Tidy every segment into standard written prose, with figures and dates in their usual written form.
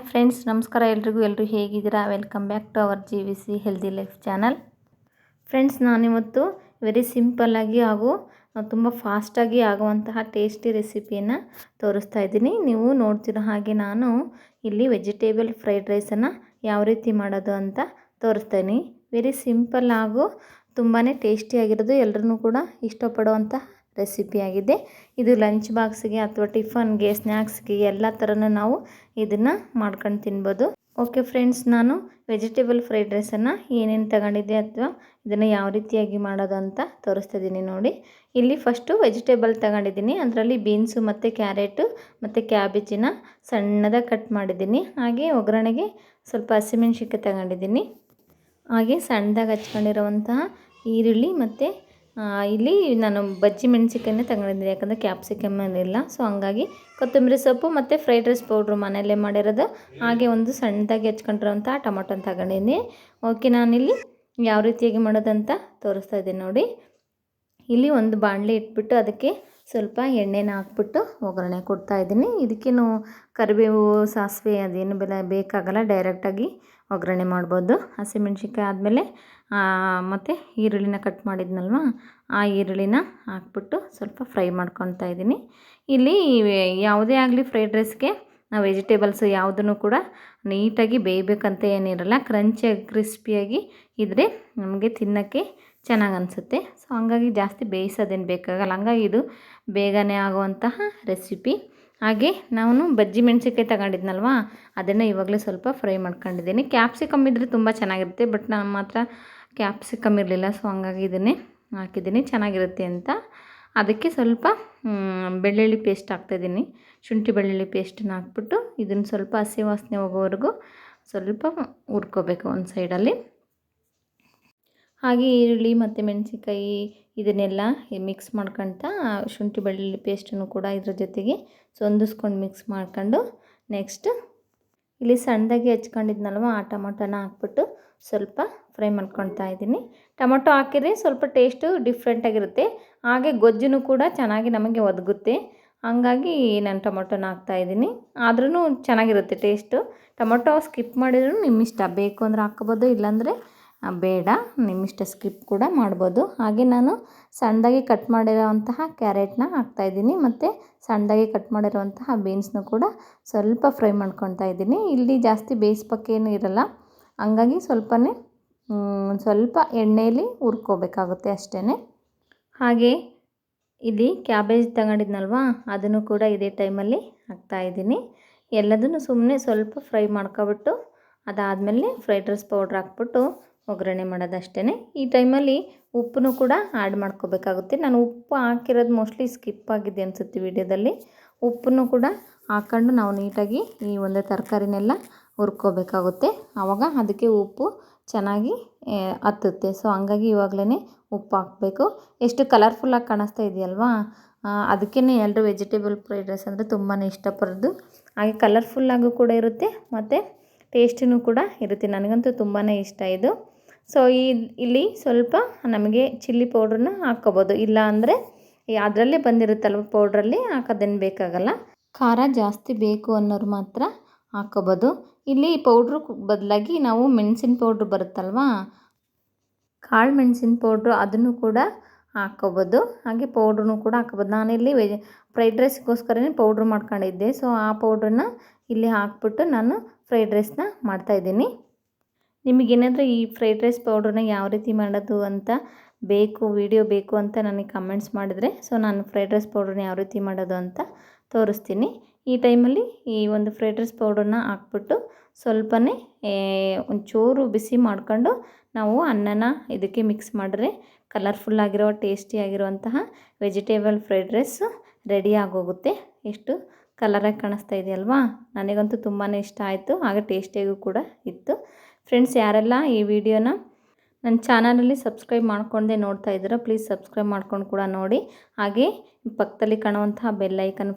Hi friends, ನಮಸ್ಕಾರ ಎಲ್ಲರೂ ಹೇಗಿದ್ದೀರಾ? Welcome back to our GVC healthy life channel. Friends, ನಾನಿವತ್ತು ವೆರಿ ಸಿಂಪಲ್ಲಾಗಿ ಹಾಗೂ ತುಂಬ ಫಾಸ್ಟಾಗಿ ಆಗುವಂತಹ ಟೇಸ್ಟಿ ರೆಸಿಪಿಯನ್ನು ತೋರಿಸ್ತಾ ಇದ್ದೀನಿ. ನೀವು ನೋಡ್ತಿರೋ ಹಾಗೆ ನಾನು ಇಲ್ಲಿ ವೆಜಿಟೇಬಲ್ ಫ್ರೈಡ್ ರೈಸನ್ನು ಯಾವ ರೀತಿ ಮಾಡೋದು ಅಂತ ತೋರಿಸ್ತೀನಿ. ವೆರಿ ಸಿಂಪಲ್ ಹಾಗೂ ತುಂಬಾ ಟೇಸ್ಟಿಯಾಗಿರೋದು, ಎಲ್ಲರೂ ಕೂಡ ಇಷ್ಟಪಡುವಂಥ ರೆಸಿಪಿಯಾಗಿದೆ. ಇದು ಲಂಚ್ ಬಾಕ್ಸ್ಗೆ ಅಥವಾ ಟಿಫನ್ಗೆ, ಸ್ನ್ಯಾಕ್ಸ್ಗೆ ಎಲ್ಲ ಥರನೂ ನಾವು ಇದನ್ನು ಮಾಡ್ಕೊಂಡು ತಿನ್ಬೋದು. ಓಕೆ ಫ್ರೆಂಡ್ಸ್, ನಾನು ವೆಜಿಟೇಬಲ್ ಫ್ರೈಡ್ ರೈಸನ್ನು ಏನೇನು ತಗೊಂಡಿದ್ದೆ ಅಥವಾ ಇದನ್ನು ಯಾವ ರೀತಿಯಾಗಿ ಮಾಡೋದು ಅಂತ ತೋರಿಸ್ತಾ ಇದ್ದೀನಿ ನೋಡಿ. ಇಲ್ಲಿ ಫಸ್ಟು ವೆಜಿಟೇಬಲ್ ತಗೊಂಡಿದ್ದೀನಿ. ಅದರಲ್ಲಿ ಬೀನ್ಸು ಮತ್ತು ಕ್ಯಾರೆಟು ಮತ್ತು ಕ್ಯಾಬೇಜಿನ ಸಣ್ಣದಾಗಿ ಕಟ್ ಮಾಡಿದ್ದೀನಿ. ಹಾಗೆ ಒಗ್ಗರಣೆಗೆ ಸ್ವಲ್ಪ ಹಸಿಮೆಣ್ಸಿನ್ಕಾಯಿ ತಗೊಂಡಿದ್ದೀನಿ. ಹಾಗೆ ಸಣ್ಣದಾಗಿ ಹಚ್ಕೊಂಡಿರುವಂತಹ ಈರುಳ್ಳಿ ಮತ್ತು ಇಲ್ಲಿ ನಾನು ಬಜ್ಜಿ ಮೆಣಸಿನ್ಕಾಯನ್ನೇ ತಗೊಂಡಿದ್ದೀನಿ, ಯಾಕಂದರೆ ಕ್ಯಾಪ್ಸಿಕಮ್ ಇಲ್ಲ. ಸೊ ಹಂಗಾಗಿ ಕೊತ್ತಂಬರಿ ಸೊಪ್ಪು ಮತ್ತು ಫ್ರೈಡ್ ರೈಸ್ ಪೌಡ್ರು ಮನೆಯಲ್ಲೇ ಮಾಡಿರೋದು, ಹಾಗೆ ಒಂದು ಸಣ್ಣದಾಗಿ ಹಚ್ಕೊಂಡಿರೋಂಥ ಟೊಮೊಟೊನ ತಗೊಂಡಿದ್ದೀನಿ. ಓಕೆ, ನಾನಿಲ್ಲಿ ಯಾವ ರೀತಿಯಾಗಿ ಮಾಡೋದಂತ ತೋರಿಸ್ತಾ ಇದ್ದೀನಿ ನೋಡಿ. ಇಲ್ಲಿ ಒಂದು ಬಾಣಲೆ ಇಟ್ಬಿಟ್ಟು ಅದಕ್ಕೆ ಸ್ವಲ್ಪ ಎಣ್ಣೆನ ಹಾಕ್ಬಿಟ್ಟು ಒಗ್ಗರಣೆ ಕೊಡ್ತಾಯಿದ್ದೀನಿ. ಇದಕ್ಕೇನು ಕರಿಬೇವು, ಸಾಸಿವೆ ಅದೇನು ಬೇಕಾಗಲ್ಲ, ಡೈರೆಕ್ಟಾಗಿ ಒಗ್ಗರಣೆ ಮಾಡ್ಬೋದು. ಹಸಿಮೆಣ್ಸಿನ್ಕಾಯಿ ಆದಮೇಲೆ ಮತ್ತು ಈರುಳ್ಳಿನ ಕಟ್ ಮಾಡಿದ್ನಲ್ವ, ಆ ಈರುಳ್ಳಿನ ಹಾಕ್ಬಿಟ್ಟು ಸ್ವಲ್ಪ ಫ್ರೈ ಮಾಡ್ಕೊತಾ ಇದ್ದೀನಿ. ಇಲ್ಲಿ ಯಾವುದೇ ಆಗಲಿ ಫ್ರೈಡ್ ರೈಸ್ಗೆ ನಾವು ವೆಜಿಟೇಬಲ್ಸ್ ಯಾವುದನ್ನು ಕೂಡ ನೀಟಾಗಿ ಬೇಯಬೇಕಂತ ಏನಿರಲ್ಲ. ಕ್ರಂಚಿಯಾಗಿ ಕ್ರಿಸ್ಪಿಯಾಗಿ ಇದ್ದರೆ ನಮಗೆ ತಿನ್ನೋಕ್ಕೆ ಚೆನ್ನಾಗಿ ಅನಿಸುತ್ತೆ. ಸೊ ಹಂಗಾಗಿ ಜಾಸ್ತಿ ಬೇಯಿಸೋದೇನು ಬೇಕಾಗಲ್ಲ. ಹಂಗಾಗಿ ಇದು ಬೇಗನೆ ಆಗುವಂತಹ ರೆಸಿಪಿ. ಹಾಗೆ ನಾನು ಬಜ್ಜಿ ಮೆಣಸಿನ್ಕಾಯಿ ತಗೊಂಡಿದ್ನಲ್ವ, ಅದನ್ನು ಇವಾಗಲೇ ಸ್ವಲ್ಪ ಫ್ರೈ ಮಾಡ್ಕೊಂಡಿದ್ದೀನಿ. ಕ್ಯಾಪ್ಸಿಕಮ್ ಇದ್ದರೆ ತುಂಬ ಚೆನ್ನಾಗಿರುತ್ತೆ, ಬಟ್ ನಾನು ಮಾತ್ರ ಕ್ಯಾಪ್ಸಿಕಮ್ ಇರಲಿಲ್ಲ. ಸೊ ಹಂಗಾಗಿ ಇದನ್ನೇ ಹಾಕಿದ್ದೀನಿ, ಚೆನ್ನಾಗಿರುತ್ತೆ ಅಂತ. ಅದಕ್ಕೆ ಸ್ವಲ್ಪ ಬೆಳ್ಳುಳ್ಳಿ ಪೇಸ್ಟ್ ಹಾಕ್ತಾಯಿದ್ದೀನಿ. ಶುಂಠಿ ಬೆಳ್ಳುಳ್ಳಿ ಪೇಸ್ಟನ್ನ ಹಾಕ್ಬಿಟ್ಟು ಇದನ್ನು ಸ್ವಲ್ಪ ಹಸಿ ವಾಸನೆ ಹೋಗೋವರೆಗೂ ಸ್ವಲ್ಪ ಹುರ್ಕೋಬೇಕು ಒಂದು ಸೈಡಲ್ಲಿ. ಹಾಗೆ ಈರುಳ್ಳಿ ಮತ್ತು ಮೆಣಸಿನ್ಕಾಯಿ ಇದನ್ನೆಲ್ಲ ಮಿಕ್ಸ್ ಮಾಡ್ಕೊಳ್ತಾ ಶುಂಠಿ ಬೆಳ್ಳುಳ್ಳಿ ಪೇಸ್ಟನ್ನು ಕೂಡ ಇದ್ರ ಜೊತೆಗೆ ಹೊಂದಿಸ್ಕೊಂಡು ಮಿಕ್ಸ್ ಮಾಡ್ಕೊಂಡು, ನೆಕ್ಸ್ಟ್ ಇಲ್ಲಿ ಸಣ್ಣದಾಗಿ ಹೆಚ್ಕೊಂಡಿದ್ನಲ್ವ ಆ ಟೊಮೊಟೊನ ಹಾಕ್ಬಿಟ್ಟು ಸ್ವಲ್ಪ ಫ್ರೈ ಮಾಡ್ಕೊಳ್ತಾ ಇದ್ದೀನಿ. ಟೊಮೊಟೊ ಹಾಕಿದರೆ ಸ್ವಲ್ಪ ಟೇಸ್ಟು ಡಿಫ್ರೆಂಟಾಗಿರುತ್ತೆ, ಹಾಗೆ ಗೊಜ್ಜು ಕೂಡ ಚೆನ್ನಾಗಿ ನಮಗೆ ಒದಗುತ್ತೆ. ಹಂಗಾಗಿ ನಾನು ಟೊಮೊಟೊನ ಹಾಕ್ತಾಯಿದ್ದೀನಿ. ಆದ್ರೂ ಚೆನ್ನಾಗಿರುತ್ತೆ ಟೇಸ್ಟು. ಟೊಮೊಟೊ ಸ್ಕಿಪ್ ಮಾಡಿದ್ರೂ ನಿಮ್ಮಿಷ್ಟ, ಬೇಕು ಅಂದರೆ ಹಾಕ್ಕೋಬೋದು, ಇಲ್ಲಾಂದರೆ ಬೇಡ, ನಿಮ್ಮಿಷ್ಟ ಸ್ಕಿಪ್ ಕೂಡ ಮಾಡ್ಬೋದು. ಹಾಗೆ ನಾನು ಸಣ್ಣದಾಗಿ ಕಟ್ ಮಾಡಿರೋವಂತಹ ಕ್ಯಾರೆಟ್ನ ಹಾಕ್ತಾಯಿದ್ದೀನಿ ಮತ್ತು ಸಣ್ಣದಾಗಿ ಕಟ್ ಮಾಡಿರೋವಂತಹ ಬೀನ್ಸ್ನ ಕೂಡ ಸ್ವಲ್ಪ ಫ್ರೈ ಮಾಡ್ಕೊತಾ ಇದ್ದೀನಿ. ಇಲ್ಲಿ ಜಾಸ್ತಿ ಬೇಯಿಸ್ಬೇಕೇನು ಇರಲ್ಲ, ಹಂಗಾಗಿ ಸ್ವಲ್ಪ ಎಣ್ಣೆಯಲ್ಲಿ ಹುರ್ಕೋಬೇಕಾಗುತ್ತೆ ಅಷ್ಟೇ. ಹಾಗೆ ಇಲ್ಲಿ ಕ್ಯಾಬೇಜ್ ತಗೊಂಡಿದ್ನಲ್ವ, ಅದನ್ನು ಕೂಡ ಇದೇ ಟೈಮಲ್ಲಿ ಹಾಕ್ತಾಯಿದ್ದೀನಿ. ಎಲ್ಲದನ್ನು ಸುಮ್ಮನೆ ಸ್ವಲ್ಪ ಫ್ರೈ ಮಾಡ್ಕೊಬಿಟ್ಟು ಅದಾದಮೇಲೆ ಫ್ರೈಡ್ ರೈಸ್ ಪೌಡ್ರ್ ಹಾಕ್ಬಿಟ್ಟು ಒಗ್ಗರಣೆ ಮಾಡೋದಷ್ಟೇ. ಈ ಟೈಮಲ್ಲಿ ಉಪ್ಪನ್ನು ಕೂಡ ಆ್ಯಡ್ ಮಾಡ್ಕೋಬೇಕಾಗುತ್ತೆ. ನಾನು ಉಪ್ಪು ಹಾಕಿರೋದು ಮೋಸ್ಟ್ಲಿ ಸ್ಕಿಪ್ ಆಗಿದೆ ಅನಿಸುತ್ತೆ ವಿಡಿಯೋದಲ್ಲಿ. ಉಪ್ಪನ್ನು ಕೂಡ ಹಾಕ್ಕೊಂಡು ನಾವು ನೀಟಾಗಿ ಈ ಒಂದು ತರಕಾರಿನೆಲ್ಲ ಹುರ್ಕೋಬೇಕಾಗುತ್ತೆ. ಆವಾಗ ಅದಕ್ಕೆ ಉಪ್ಪು ಚೆನ್ನಾಗಿ ಹತ್ತುತ್ತೆ. ಸೊ ಹಂಗಾಗಿ ಇವಾಗಲೇ ಉಪ್ಪು ಹಾಕಬೇಕು. ಎಷ್ಟು ಕಲರ್ಫುಲ್ಲಾಗಿ ಕಾಣಿಸ್ತಾ ಇದೆಯಲ್ವಾ, ಅದಕ್ಕೇ ಎಲ್ಲರೂ ವೆಜಿಟೇಬಲ್ ಫ್ರೈಡ್ ರೈಸ್ ಅಂದರೆ ತುಂಬಾ ಇಷ್ಟಪಡೋದು. ಹಾಗೆ ಕಲರ್ಫುಲ್ಲಾಗೂ ಕೂಡ ಇರುತ್ತೆ ಮತ್ತು ಟೇಸ್ಟಿನೂ ಕೂಡ ಇರುತ್ತೆ. ನನಗಂತೂ ತುಂಬಾ ಇಷ್ಟ ಇದು. ಸೊ ಇಲ್ಲಿ ಸ್ವಲ್ಪ ನಮಗೆ ಚಿಲ್ಲಿ ಪೌಡ್ರನ್ನ ಹಾಕ್ಕೋಬೋದು, ಇಲ್ಲ ಅಂದರೆ ಅದರಲ್ಲೇ ಬಂದಿರುತ್ತಲ್ವ ಪೌಡ್ರಲ್ಲಿ, ಹಾಕೋದೇನು ಬೇಕಾಗಲ್ಲ. ಖಾರ ಜಾಸ್ತಿ ಬೇಕು ಅನ್ನೋರು ಮಾತ್ರ ಹಾಕ್ಕೋಬೋದು. ಇಲ್ಲಿ ಪೌಡ್ರು ಬದಲಾಗಿ ನಾವು ಮೆಣಸಿನ ಪೌಡ್ರು ಬರುತ್ತಲ್ವ, ಕಾಳು ಮೆಣಸಿನ ಪೌಡ್ರು, ಅದನ್ನು ಕೂಡ ಹಾಕ್ಕೋಬೋದು. ಹಾಗೆ ಪೌಡ್ರೂ ಕೂಡ ಹಾಕ್ಕೋಬೋದು. ನಾನಿಲ್ಲಿ ಫ್ರೈಡ್ ರೈಸ್ಗೋಸ್ಕರನೇ ಪೌಡ್ರ್ ಮಾಡ್ಕೊಂಡಿದ್ದೆ. ಸೊ ಆ ಪೌಡ್ರನ್ನ ಇಲ್ಲಿ ಹಾಕ್ಬಿಟ್ಟು ನಾನು ಫ್ರೈಡ್ ರೈಸ್ನ ಮಾಡ್ತಾಯಿದ್ದೀನಿ. ನಿಮಗೇನಾದರೂ ಈ ಫ್ರೈಡ್ ರೈಸ್ ಪೌಡ್ರನ್ನ ಯಾವ ರೀತಿ ಮಾಡೋದು ಅಂತ ವಿಡಿಯೋ ಬೇಕು ಅಂತ ನನಗೆ ಕಮೆಂಟ್ಸ್ ಮಾಡಿದರೆ, ಸೊ ನಾನು ಫ್ರೈಡ್ ರೈಸ್ ಪೌಡ್ರನ್ನ ಯಾವ ರೀತಿ ಮಾಡೋದು ಅಂತ ತೋರಿಸ್ತೀನಿ. ಈ ಟೈಮಲ್ಲಿ ಈ ಒಂದು ಫ್ರೈಡ್ ರೈಸ್ ಪೌಡ್ರನ್ನ ಹಾಕ್ಬಿಟ್ಟು ಸ್ವಲ್ಪನೇ ಒಂಚೂರು ಬಿಸಿ ಮಾಡ್ಕೊಂಡು ನಾವು ಅನ್ನನ ಇದಕ್ಕೆ ಮಿಕ್ಸ್ ಮಾಡಿದ್ರೆ ಕಲರ್ಫುಲ್ಲಾಗಿರೋ ಟೇಸ್ಟಿಯಾಗಿರುವಂತಹ ವೆಜಿಟೇಬಲ್ ಫ್ರೈಡ್ ರೈಸು ರೆಡಿ ಆಗೋಗುತ್ತೆ. ಎಷ್ಟು ಕಲರಾಗಿ ಕಾಣಿಸ್ತಾ ಇದೆಯಲ್ವಾ, ನನಗಂತೂ ತುಂಬಾ ಇಷ್ಟ ಆಯಿತು, ಹಾಗೆ ಟೇಸ್ಟಿಯಾಗೂ ಕೂಡ ಇತ್ತು. ಫ್ರೆಂಡ್ಸ್, ಯಾರೆಲ್ಲ ಈ ವಿಡಿಯೋನ ನನ್ನ ಚಾನಲಲ್ಲಿ ಸಬ್ಸ್ಕ್ರೈಬ್ ಮಾಡ್ಕೊಂಡೆ ನೋಡ್ತಾ ಇದ್ದೀರೋ, ಪ್ಲೀಸ್ ಸಬ್ಸ್ಕ್ರೈಬ್ ಮಾಡ್ಕೊಂಡು ಕೂಡ ನೋಡಿ. ಹಾಗೆ ಪಕ್ಕದಲ್ಲಿ ಕಾಣುವಂತಹ ಬೆಲ್ ಐಕನ್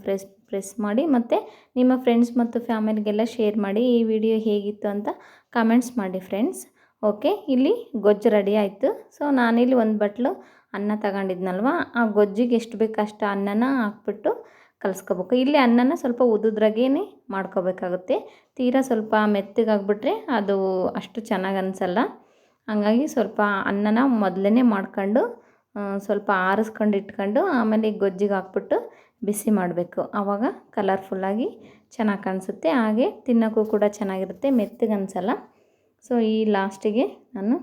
ಪ್ರೆಸ್ ಮಾಡಿ ಮತ್ತು ನಿಮ್ಮ ಫ್ರೆಂಡ್ಸ್ ಮತ್ತು ಫ್ಯಾಮಿಲಿಗೆಲ್ಲ ಶೇರ್ ಮಾಡಿ. ಈ ವಿಡಿಯೋ ಹೇಗಿತ್ತು ಅಂತ ಕಮೆಂಟ್ಸ್ ಮಾಡಿ ಫ್ರೆಂಡ್ಸ್. ಓಕೆ, ಇಲ್ಲಿ ಗೊಜ್ಜು ರೆಡಿ ಆಯಿತು. ಸೊ ನಾನಿಲ್ಲಿ ಒಂದು ಬಟ್ಲು ಅನ್ನ ತಗೊಂಡಿದ್ನಲ್ವ, ಆ ಗೊಜ್ಜಿಗೆ ಎಷ್ಟು ಬೇಕು ಅಷ್ಟು ಅನ್ನನ ಹಾಕ್ಬಿಟ್ಟು ಕಲಿಸ್ಕೋಬೇಕು. ಇಲ್ಲಿ ಅನ್ನನ ಸ್ವಲ್ಪ ಉದುದ್ರಾಗೇ ಮಾಡ್ಕೋಬೇಕಾಗುತ್ತೆ. ತೀರಾ ಸ್ವಲ್ಪ ಮೆತ್ತಗಾಗ್ಬಿಟ್ರೆ ಅದು ಅಷ್ಟು ಚೆನ್ನಾಗಿ ಅನಿಸಲ್ಲ. ಹಾಗಾಗಿ ಸ್ವಲ್ಪ ಅನ್ನನ ಮೊದಲೇ ಮಾಡ್ಕೊಂಡು ಸ್ವಲ್ಪ ಆರಿಸ್ಕೊಂಡು ಇಟ್ಕೊಂಡು ಆಮೇಲೆ ಗೊಜ್ಜಿಗೆ ಹಾಕ್ಬಿಟ್ಟು ಬಿಸಿ ಮಾಡಬೇಕು. ಆವಾಗ ಕಲರ್ಫುಲ್ಲಾಗಿ ಚೆನ್ನಾಗಿ ಕಾಣಿಸುತ್ತೆ, ಹಾಗೆ ತಿನ್ನೋಕ್ಕೂ ಕೂಡ ಚೆನ್ನಾಗಿರುತ್ತೆ, ಮೆತ್ತಗೆ ಅನಿಸಲ್ಲ. ಸೊ ಈ ಲಾಸ್ಟಿಗೆ ನಾನು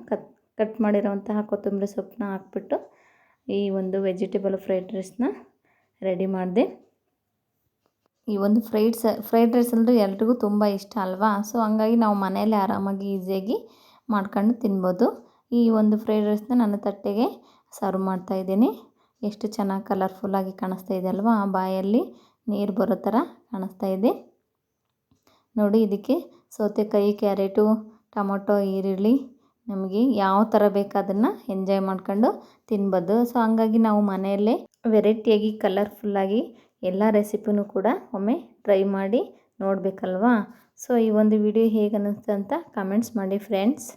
ಕಟ್ ಮಾಡಿರೋಂತಹ ಕೊತ್ತಂಬರಿ ಸೊಪ್ಪನ್ನ ಹಾಕ್ಬಿಟ್ಟು ಈ ಒಂದು ವೆಜಿಟೇಬಲ್ ಫ್ರೈಡ್ ರೈಸ್ನ ರೆಡಿ ಮಾಡಿದೆ. ಈ ಒಂದು ಫ್ರೈಡ್ ರೈಸ್ ಅಂದರೆ ಎಲ್ರಿಗೂ ತುಂಬ ಇಷ್ಟ ಅಲ್ವಾ. ಸೊ ಹಂಗಾಗಿ ನಾವು ಮನೆಯಲ್ಲೇ ಆರಾಮಾಗಿ ಈಸಿಯಾಗಿ ಮಾಡ್ಕೊಂಡು ತಿನ್ಬೋದು. ಈ ಒಂದು ಫ್ರೈಡ್ ರೈಸ್ನ ನಾನು ತಟ್ಟೆಗೆ ಸರ್ವ್ ಮಾಡ್ತಾಯಿದ್ದೀನಿ. ಎಷ್ಟು ಚೆನ್ನಾಗಿ ಕಲರ್ಫುಲ್ಲಾಗಿ ಕಾಣಿಸ್ತಾ ಇದೆ ಅಲ್ವಾ, ಬಾಯಲ್ಲಿ ನೀರು ಬರೋ ಥರ ಕಾಣಿಸ್ತಾ ಇದೆ ನೋಡಿ. ಇದಕ್ಕೆ ಸೌತೆಕಾಯಿ, ಕ್ಯಾರೆಟು, ಟೊಮೊಟೊ, ಈರುಳ್ಳಿ ನಮಗೆ ಯಾವ ಥರ ಬೇಕು ಅದನ್ನು ಎಂಜಾಯ್ ಮಾಡ್ಕೊಂಡು ತಿನ್ಬೋದು. ಸೊ ಹಂಗಾಗಿ ನಾವು ಮನೆಯಲ್ಲೇ ವೆರೈಟಿಯಾಗಿ ಕಲರ್ಫುಲ್ಲಾಗಿ ಎಲ್ಲ ರೆಸಿಪಿನೂ ಕೂಡ ಒಮ್ಮೆ ಟ್ರೈ ಮಾಡಿ ನೋಡಬೇಕಲ್ವಾ. ಸೊ ಈ ಒಂದು ವಿಡಿಯೋ ಹೇಗೆ ಅನ್ನಿಸ್ತು ಅಂತ ಕಮೆಂಟ್ಸ್ ಮಾಡಿ ಫ್ರೆಂಡ್ಸ್.